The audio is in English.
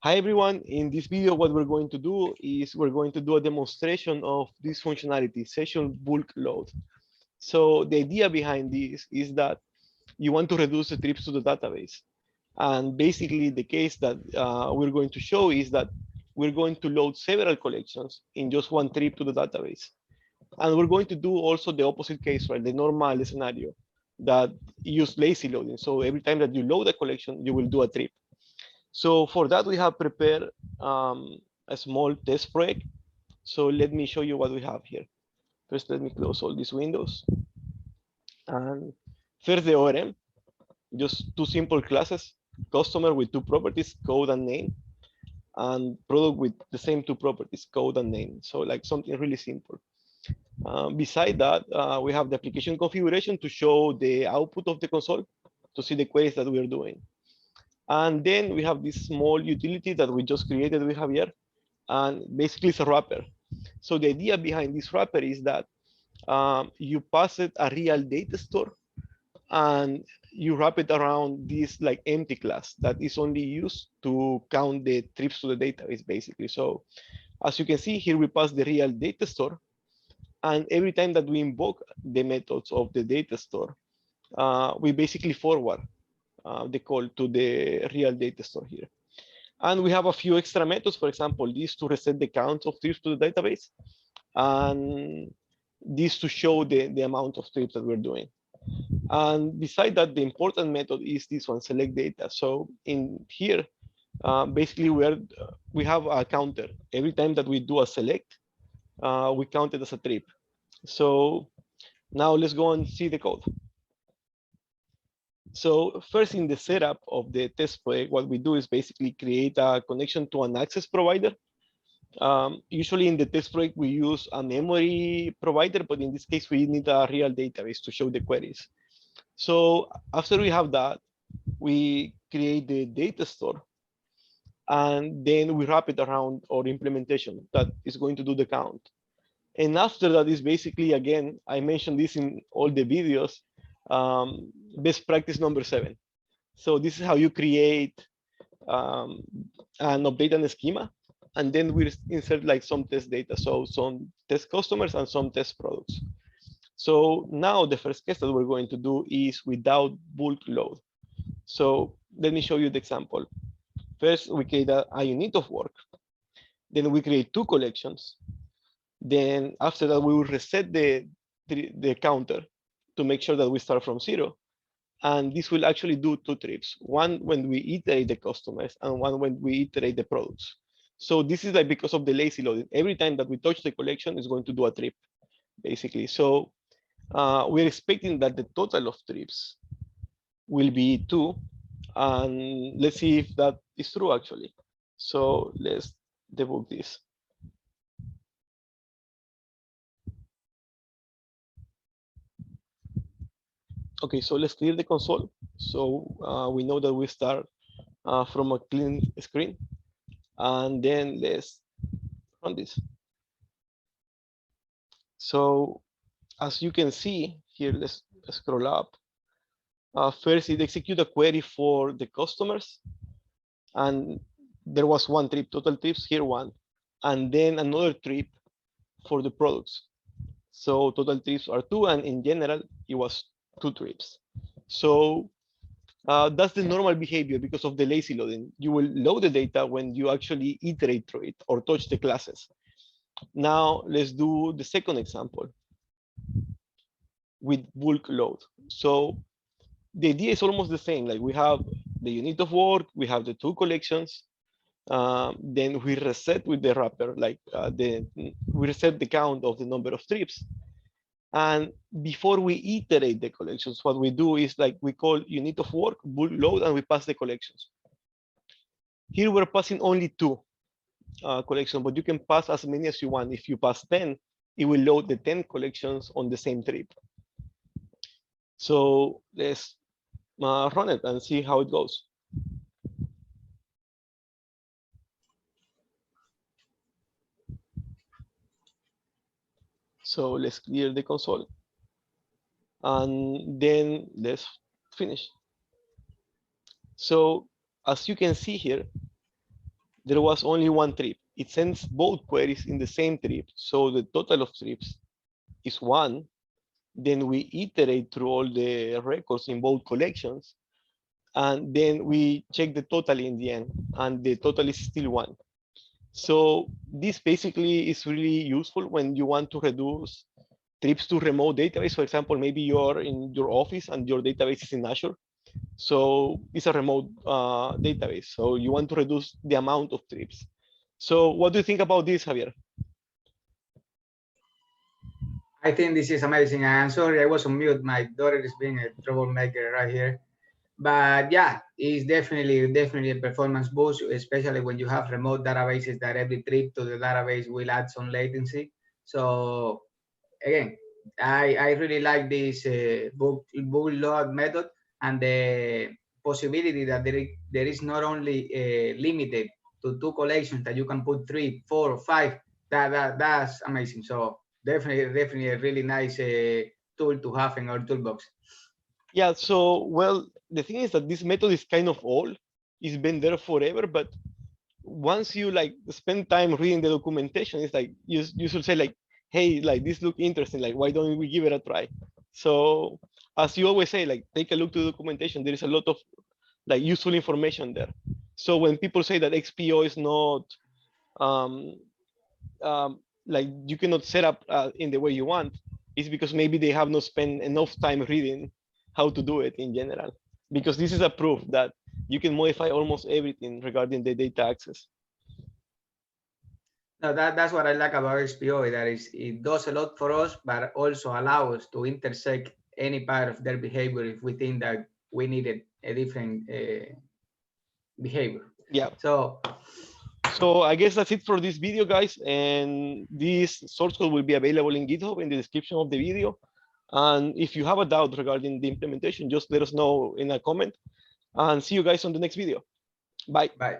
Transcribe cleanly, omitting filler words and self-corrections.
Hi everyone, in this video what we're going to do is we're going to do a demonstration of this functionality, Session bulk load. So the idea behind this is that you want to reduce the trips to the database. And basically the case that we're going to show is that we're going to load several collections in just one trip to the database. And we're going to do also the opposite case, right? The normal scenario that use lazy loading. So every time that you load a collection, you will do a trip. So for that, we have prepared a small test project. So let me show you what we have here. First, let me close all these windows. And first, the ORM, just two simple classes, customer with two properties, code and name, and product with the same two properties, code and name. So like something really simple. Beside that, we have the application configuration to show the output of the console to see the queries that we're doing. And then we have this small utility that we just created with Javier, and basically it's a wrapper. So the idea behind this wrapper is that you pass it a real data store, and you wrap it around this like empty class that is only used to count the trips to the database, basically. So as you can see here, we pass the real data store, and every time that we invoke the methods of the data store, we basically forward the call to the real data store here. And we have a few extra methods, for example, this to reset the count of trips to the database, and this to show the amount of trips that we're doing. And beside that, the important method is this one, select data. So in here, basically we have a counter. Every time that we do a select, we count it as a trip. So now let's go and see the code. So first, in the setup of the test project, what we do is basically create a connection to an access provider. Usually in the test project, we use a memory provider, but in this case, we need a real database to show the queries. So after we have that, we create the data store, and then we wrap it around our implementation that is going to do the count. And after that is basically, again, I mentioned this in all the videos, best practice number 7. So this is how you create and update an schema, and then we insert like some test data, so some test customers and some test products. So now the first case that we're going to do is without bulk load. So let me show you the example. First, we create a unit of work. Then we create two collections. Then after that, we will reset the counter to make sure that we start from 0. And this will actually do two trips, one when we iterate the customers and one when we iterate the products. So this is like because of the lazy loading. Every time that we touch the collection, it's going to do a trip, basically. So we're expecting that the total of trips will be 2. And let's see if that is true, actually. So let's debug this. Okay, so let's clear the console. So we know that we start from a clean screen. And then let's run this. So as you can see here, let's scroll up. First, it execute a query for the customers, and there was one trip, total trips here, one, and then another trip for the products. So total trips are 2, and in general, it was 2 trips. So that's the normal behavior because of the lazy loading. You will load the data when you actually iterate through it or touch the classes. Now let's do the second example with bulk load. So the idea is almost the same. Like we have the unit of work, we have the two collections, then we reset with the wrapper, like we reset the count of the number of trips. And before we iterate the collections, what we do is like we call unit of work, bulk load, and we pass the collections. Here we're passing only 2 collections, but you can pass as many as you want. If you pass 10, it will load the 10 collections on the same trip. So let's run it and see how it goes. So let's clear the console. And then let's finish. So as you can see here, there was only one trip. It sends both queries in the same trip. So the total of trips is 1. Then we iterate through all the records in both collections. And then we check the total in the end. And the total is still 1. So this basically is really useful when you want to reduce trips to remote database. For example, maybe you're in your office and your database is in Azure. So it's a remote database. So you want to reduce the amount of trips. So what do you think about this, Javier? I think this is amazing. I'm sorry I was on mute. My daughter is being a troublemaker right here. But yeah, it's definitely a performance boost, especially when you have remote databases that every trip to the database will add some latency. So again, I really like this bulk load method and the possibility that there is not only limited to 2 collections, that you can put 3, 4, 5. That's amazing. So definitely a really nice tool to have in our toolbox. Yeah, so, well, the thing is that this method is kind of old. It's been there forever, but once you like spend time reading the documentation, it's like you should say like, hey, like this look interesting, like why don't we give it a try? So as you always say, like take a look to the documentation. There is a lot of like useful information there. So when people say that XPO is not um, like you cannot set up in the way you want, it's because maybe they have not spent enough time reading how to do it in general. Because this is a proof that you can modify almost everything regarding the data access. No, that's what I like about XPO, that is it does a lot for us, but also allow us to intersect any part of their behavior if we think that we needed a different behavior. Yeah. So So I guess that's it for this video, guys. And this source code will be available in GitHub in the description of the video. And if you have a doubt regarding the implementation, just let us know in a comment. And see you guys on the next video. Bye. bye.